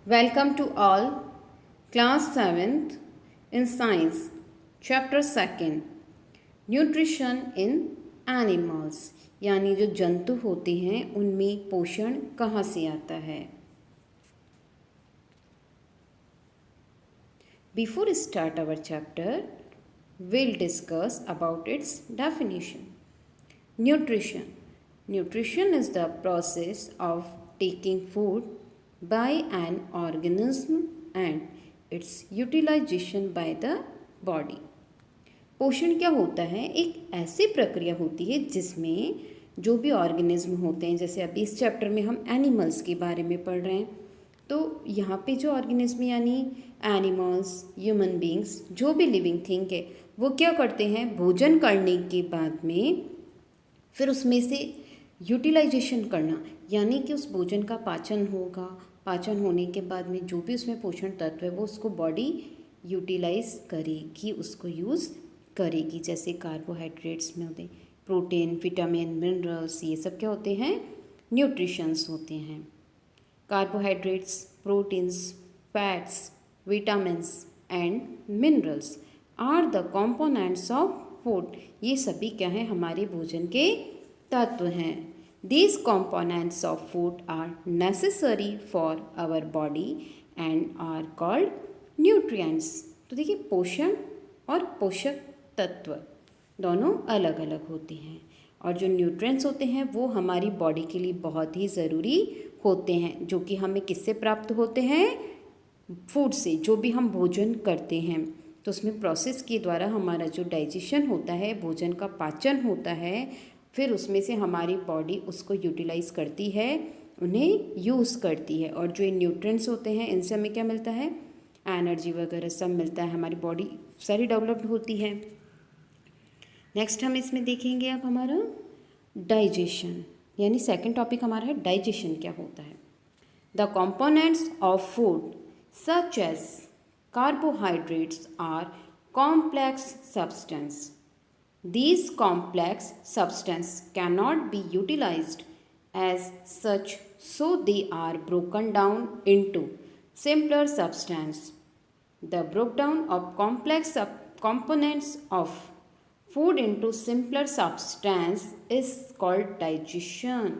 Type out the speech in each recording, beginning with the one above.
Welcome to all, class 7th in science, chapter 2, nutrition in animals, यानी जो जंतु होते हैं उनमें पोषण कहाँ से आता है। Before start our chapter, we'll discuss about its definition. Nutrition is the process of taking food by an organism and its utilization by the body. पोषण क्या होता है? एक ऐसी प्रक्रिया होती है जिसमें जो भी ऑर्गेनिज्म होते हैं, जैसे अभी इस चैप्टर में हम एनिमल्स के बारे में पढ़ रहे हैं, तो यहाँ पे जो ऑर्गेनिज्म यानी एनिमल्स, ह्यूमन बींग्स, जो भी लिविंग थिंग है, वो क्या करते हैं? भोजन करने के बाद में फिर उसमें से यूटिलाइजेशन करना, यानी कि उस भोजन का पाचन होगा। पाचन होने के बाद में जो भी उसमें पोषण तत्व है वो उसको बॉडी यूटिलाइज करेगी, उसको यूज़ करेगी। जैसे कार्बोहाइड्रेट्स में होते हैं प्रोटीन, विटामिन, मिनरल्स, ये सब क्या होते हैं? न्यूट्रिशंस होते हैं। Carbohydrates, proteins, fats, vitamins and minerals are the components of food. ये सभी क्या है? हमारे भोजन के तत्व हैं। These components of food are necessary for our body and are called nutrients. तो देखिए, पोषण और पोषक तत्व दोनों अलग अलग होते हैं, और जो न्यूट्रिएंट्स होते हैं वो हमारी बॉडी के लिए बहुत ही ज़रूरी होते हैं, जो कि हमें किससे प्राप्त होते हैं? फूड से। जो भी हम भोजन करते हैं तो उसमें प्रोसेस के द्वारा हमारा जो डाइजेशन होता है, भोजन का पाचन होता है, फिर उसमें से हमारी बॉडी उसको यूटिलाइज़ करती है, उन्हें यूज़ करती है। और जो न्यूट्रिएंट्स होते हैं इनसे हमें क्या मिलता है? एनर्जी वगैरह सब मिलता है, हमारी बॉडी सारी डेवलप्ड होती है। नेक्स्ट हम इसमें देखेंगे अब हमारा डाइजेशन, यानी सेकंड टॉपिक हमारा है डाइजेशन क्या होता है। The components of food such as carbohydrates are complex substance. These complex substances cannot be utilized as such, so they are broken down into simpler substances. The breakdown of complex components of food into simpler substance is called digestion.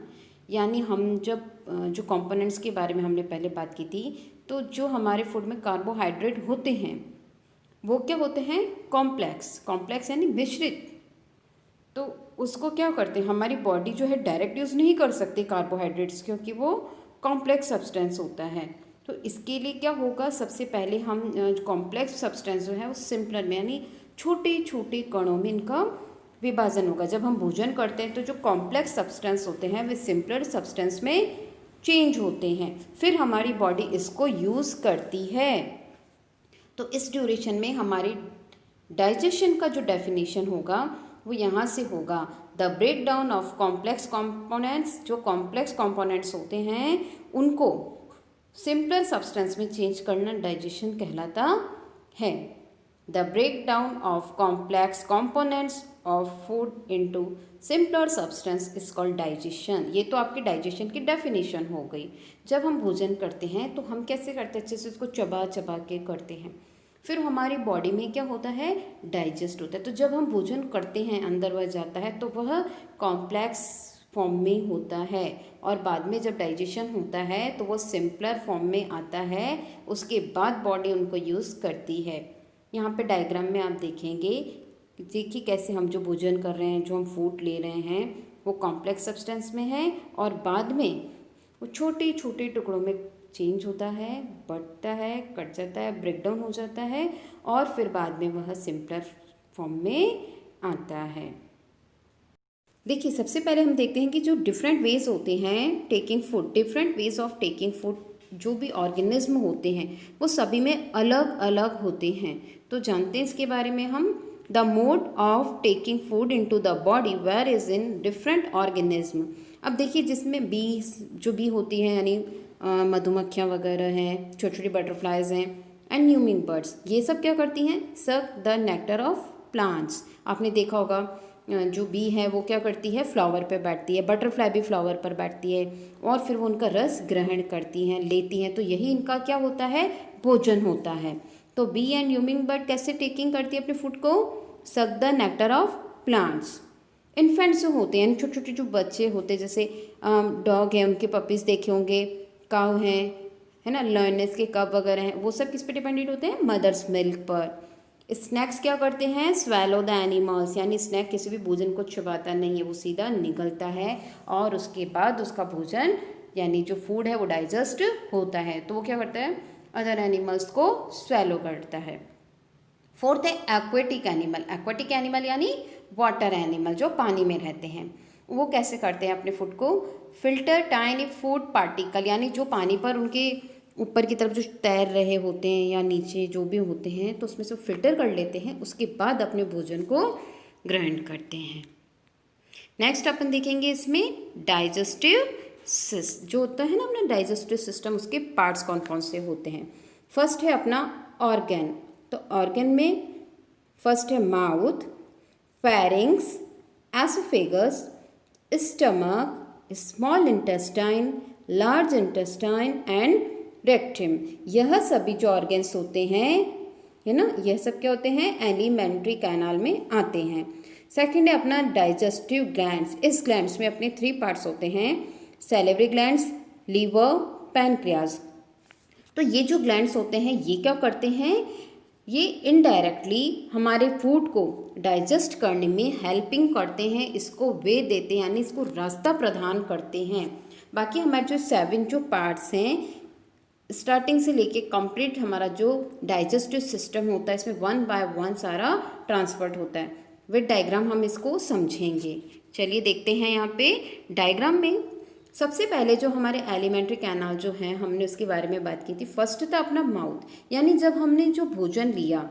यानी हम जब जो components के बारे में हमने पहले बात की थी, तो जो हमारे फूड में कार्बोहाइड्रेट होते हैं वो क्या होते हैं? कॉम्प्लेक्स यानी मिश्रित। तो उसको क्या करते हैं? हमारी बॉडी जो है डायरेक्ट यूज़ नहीं कर सकती कार्बोहाइड्रेट्स, क्योंकि वो कॉम्प्लेक्स सब्सटेंस होता है। तो इसके लिए क्या होगा? सबसे पहले हम कॉम्प्लेक्स सब्सटेंस जो है वो सिंपलर में, यानी छोटे छोटे कणों में इनका विभाजन होगा। जब हम भोजन करते हैं तो जो कॉम्प्लेक्स सब्सटेंस होते हैं वे सिंपलर सब्सटेंस में चेंज होते हैं, फिर हमारी बॉडी इसको यूज़ करती है। तो इस ड्यूरेशन में हमारी डाइजेशन का जो डेफिनेशन होगा वो यहाँ से होगा, the break down of complex components. जो कॉम्प्लेक्स कॉम्पोनेंट्स होते हैं उनको सिंपलर सब्सटेंस में चेंज करना डाइजेशन कहलाता है। The break down of complex components of food into simpler substance is called digestion. ये तो आपकी डाइजेशन की डेफिनेशन हो गई। जब हम भोजन करते हैं तो हम कैसे करते हैं? अच्छे से उसको चबा चबा के करते हैं, फिर हमारी बॉडी में क्या होता है? डाइजेस्ट होता है। तो जब हम भोजन करते हैं अंदर वह जाता है तो वह कॉम्प्लेक्स फॉर्म में होता है, और बाद में जब डाइजेशन होता है तो वो सिंपलर फॉर्म में आता है। उसके बाद बॉडी उनको यूज़ करती है। यहाँ पे डायग्राम में आप देखेंगे, देखिए कैसे हम जो भोजन कर रहे हैं, जो हम फूड ले रहे हैं, वो कॉम्प्लेक्स सब्सटेंस में है, और बाद में वो छोटे छोटे टुकड़ों में चेंज होता है, बढ़ता है, कट जाता है, ब्रेकडाउन हो जाता है, और फिर बाद में वह सिंपलर फॉर्म में आता है। देखिए, सबसे पहले हम देखते हैं कि जो डिफरेंट वेज होते हैं taking food, different ways of taking food, जो भी ऑर्गेनिज्म होते हैं वो सभी में अलग अलग होते हैं। तो जानते हैं इसके बारे में हम। The mode of taking food into the body where is in different organism. अब देखिए, जिसमें बी होती हैं, यानी मधुमक्खियाँ वगैरह हैं, छोटी छोटी बटरफ्लाइज हैं, एंड ह्यूमिंग बर्ड्स, ये सब क्या करती हैं? Suck the nectar of plants. आपने देखा होगा जो बी है वो क्या करती है, फ्लावर पे बैठती है, बटरफ्लाई भी फ्लावर पर बैठती है और फिर वो उनका रस ग्रहण करती हैं, लेती हैं, तो यही इनका क्या होता है, भोजन होता है। तो बी एंड ह्यूमिंग बर्ड कैसे टेकिंग करती है अपने फूड को, suck the nectar of plants. Infants जो होते हैं, छोटे छोटे जो बच्चे होते हैं, जैसे डॉग है उनके पपीज़ देखे होंगे, काव हैं, है ना, लर्नेस के कप वगैरह हैं, वो सब किस पे डिपेंडेंट होते हैं, मदर्स मिल्क पर। स्नैक्स क्या करते हैं, स्वेलो द एनिमल्स, यानी स्नैक किसी भी भोजन को चबाता नहीं है, वो सीधा निगलता है और उसके बाद उसका भोजन यानी जो फूड है वो डाइजेस्ट होता है, तो वो क्या करता है, अदर एनिमल्स को स्वेलो करता है। फोर्थ है एक्वेटिक एनिमल। एक्वेटिक एनिमल यानी वाटर एनिमल, जो पानी में रहते हैं। वो कैसे करते हैं अपने फूड को, फिल्टर टाइनी फूड पार्टिकल, यानी जो पानी पर उनके ऊपर की तरफ जो तैर रहे होते हैं या नीचे जो भी होते हैं, तो उसमें से फिल्टर कर लेते हैं, उसके बाद अपने भोजन को ग्रहण करते हैं। नेक्स्ट अपन देखेंगे इसमें डाइजेस्टिव जो होता है ना अपना डाइजेस्टिव सिस्टम, उसके पार्ट्स कौन कौन से होते हैं। फर्स्ट है अपना ऑर्गन, तो ऑर्गन में फर्स्ट है mouth, pharynx, oesophagus, stomach, small intestine, large intestine and rectum. यह सभी जो ऑर्गन्स होते हैं, है ना, यह सब क्या होते हैं, एलिमेंट्री कैनाल में आते हैं। सेकंड है अपना डाइजेस्टिव ग्लैंड्स। इस ग्लैंड्स में अपने 3 पार्ट्स होते हैं, सैलिवरी ग्लैंड्स, लीवर, पैनक्रियाज। तो ये जो ग्लैंड्स होते हैं ये क्या करते हैं, ये इनडायरेक्टली हमारे फूड को डाइजेस्ट करने में हेल्पिंग करते हैं, इसको वे देते हैं, यानी इसको रास्ता प्रदान करते हैं। बाकी हमारे जो 7 जो पार्ट्स हैं, स्टार्टिंग से लेके कंप्लीट हमारा जो डाइजेस्टिव सिस्टम होता है, इसमें 1 बाय 1 सारा ट्रांसफर होता है। विद डायग्राम हम इसको समझेंगे। चलिए देखते हैं यहाँ पे डायग्राम में। सबसे पहले जो हमारे एलिमेंट्री कैनाल जो है, हमने उसके बारे में बात की थी। फर्स्ट था अपना माउथ, यानी जब हमने जो भोजन लिया,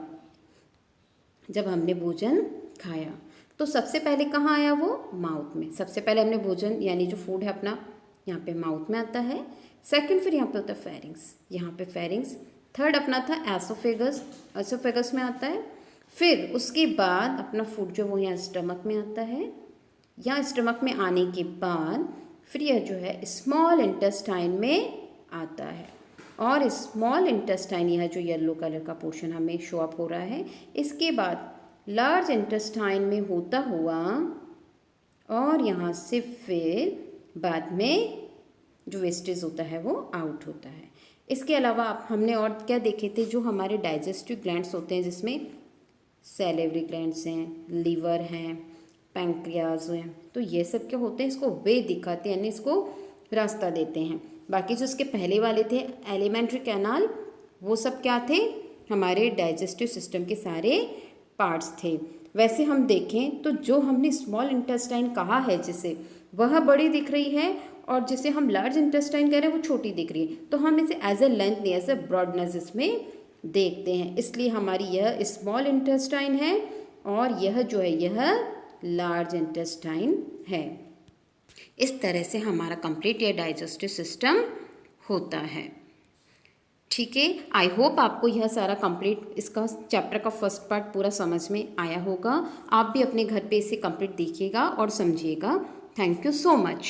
जब हमने भोजन खाया, तो सबसे पहले कहाँ आया वो, माउथ में। सबसे पहले हमने भोजन यानी जो फूड है अपना यहाँ पे माउथ में आता है। सेकंड फिर यहाँ पे होता है फेरिंग्स, यहाँ पे फेरिंग्स। थर्ड अपना था एसोफेगस, एसोफेगस में आता है। फिर उसके बाद अपना फूड जो वो यहाँ स्टमक में आता है। यहाँ स्टमक में आने के बाद फिर यह जो है स्मॉल इंटेस्टाइन में आता है, और स्मॉल इंटेस्टाइन यह जो येलो कलर का पोर्शन हमें शो अप हो रहा है, इसके बाद लार्ज इंटेस्टाइन में होता हुआ और यहाँ से फिर बाद में जो वेस्टेज होता है वो आउट होता है। इसके अलावा हमने और क्या देखे थे, जो हमारे डाइजेस्टिव ग्लैंड्स होते हैं, जिसमें सैलिवरी ग्लैंड्स हैं, लीवर हैं, पैंक्रियाज हैं, तो ये सब क्या होते हैं, इसको वे दिखाते हैं, यानी इसको रास्ता देते हैं। बाकी जो इसके पहले वाले थे एलिमेंट्री कैनाल, वो सब क्या थे, हमारे डाइजेस्टिव सिस्टम के सारे पार्ट्स थे। वैसे हम देखें तो जो हमने स्मॉल इंटेस्टाइन कहा है जिसे, वह बड़ी दिख रही है, और जिसे हम लार्ज इंटेस्टाइन कह रहे हैं वो छोटी दिख रही है। तो हम इसे एज ए लेंथ नहीं, एज ए ब्रॉडनेस इसमें देखते हैं, इसलिए हमारी यह स्मॉल इंटेस्टाइन है और यह जो है यह लार्ज इंटेस्टाइन है। इस तरह से हमारा कंप्लीट यह डाइजेस्टिव सिस्टम होता है। ठीक है, आई होप आपको यह सारा कंप्लीट इसका चैप्टर का फर्स्ट पार्ट पूरा समझ में आया होगा। आप भी अपने घर पे इसे कंप्लीट देखिएगा और समझिएगा। Thank you so much.